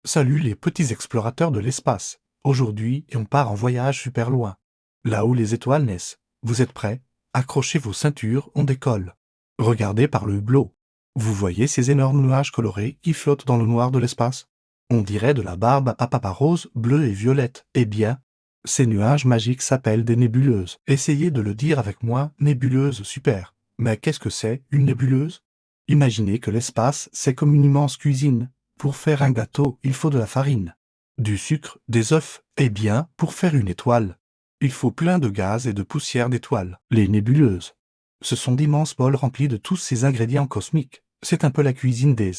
Salut les petits explorateurs de l'espace. Aujourd'hui, on part en voyage super loin. Là où les étoiles naissent. Vous êtes prêts? Accrochez vos ceintures, on décolle. Regardez par le hublot. Vous voyez ces énormes nuages colorés qui flottent dans le noir de l'espace? On dirait de la barbe à papa rose, bleue et violette. Eh bien, ces nuages magiques s'appellent des nébuleuses. Essayez de le dire avec moi, nébuleuse super. Mais qu'est-ce que c'est, une nébuleuse? Imaginez que l'espace, c'est comme une immense cuisine. Pour faire un gâteau, il faut de la farine, du sucre, des œufs. Eh bien, pour faire une étoile, il faut plein de gaz et de poussière d'étoiles, les nébuleuses. Ce sont d'immenses bols remplis de tous ces ingrédients cosmiques. C'est un peu la cuisine des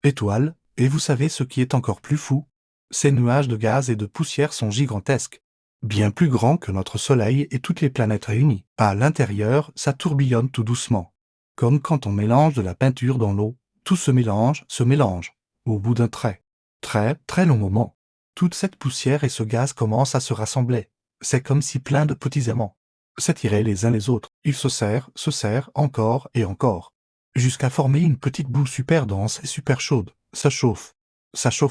étoiles, et vous savez ce qui est encore plus fou? Ces nuages de gaz et de poussière sont gigantesques, bien plus grands que notre Soleil et toutes les planètes réunies. À l'intérieur, ça tourbillonne tout doucement. Comme quand on mélange de la peinture dans l'eau, tout se mélange. Au bout d'un très long moment, toute cette poussière et ce gaz commencent à se rassembler. C'est comme si plein de petits aimants s'attiraient les uns les autres. Ils se serrent encore et encore, jusqu'à former une petite boule super dense et super chaude. Ça chauffe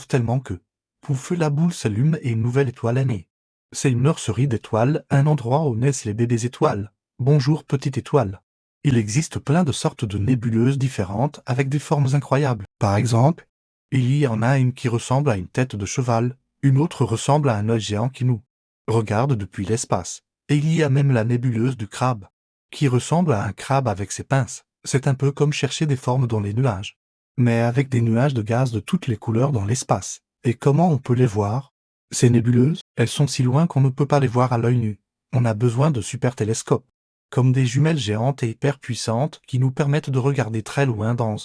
tellement que, pouf, la boule s'allume et une nouvelle étoile est née. C'est une nurserie d'étoiles, un endroit où naissent les bébés étoiles. Bonjour petite étoile. Il existe plein de sortes de nébuleuses différentes avec des formes incroyables. Par exemple, il y en a une qui ressemble à une tête de cheval, une autre ressemble à un œil géant qui nous regarde depuis l'espace. Et il y a même la nébuleuse du crabe, qui ressemble à un crabe avec ses pinces. C'est un peu comme chercher des formes dans les nuages, mais avec des nuages de gaz de toutes les couleurs dans l'espace. Et comment on peut les voir? Ces nébuleuses, elles sont si loin qu'on ne peut pas les voir à l'œil nu. On a besoin de super télescopes, comme des jumelles géantes et hyper puissantes qui nous permettent de regarder très loin dans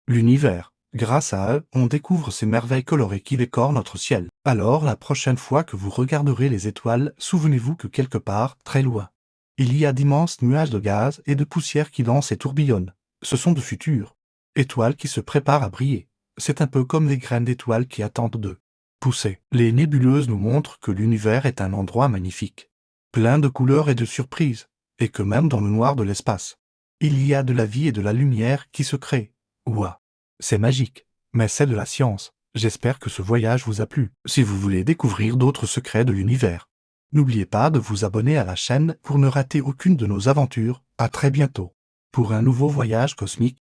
l'univers. Grâce à eux, on découvre ces merveilles colorées qui décorent notre ciel. Alors, la prochaine fois que vous regarderez les étoiles, souvenez-vous que quelque part, très loin, il y a d'immenses nuages de gaz et de poussière qui dansent et tourbillonnent. Ce sont de futures étoiles qui se préparent à briller. C'est un peu comme les graines d'étoiles qui attendent de pousser. Les nébuleuses nous montrent que l'univers est un endroit magnifique, plein de couleurs et de surprises, et que même dans le noir de l'espace, il y a de la vie et de la lumière qui se créent. Ouah! C'est magique, mais c'est de la science. J'espère que ce voyage vous a plu. Si vous voulez découvrir d'autres secrets de l'univers, n'oubliez pas de vous abonner à la chaîne pour ne rater aucune de nos aventures. À très bientôt pour un nouveau voyage cosmique.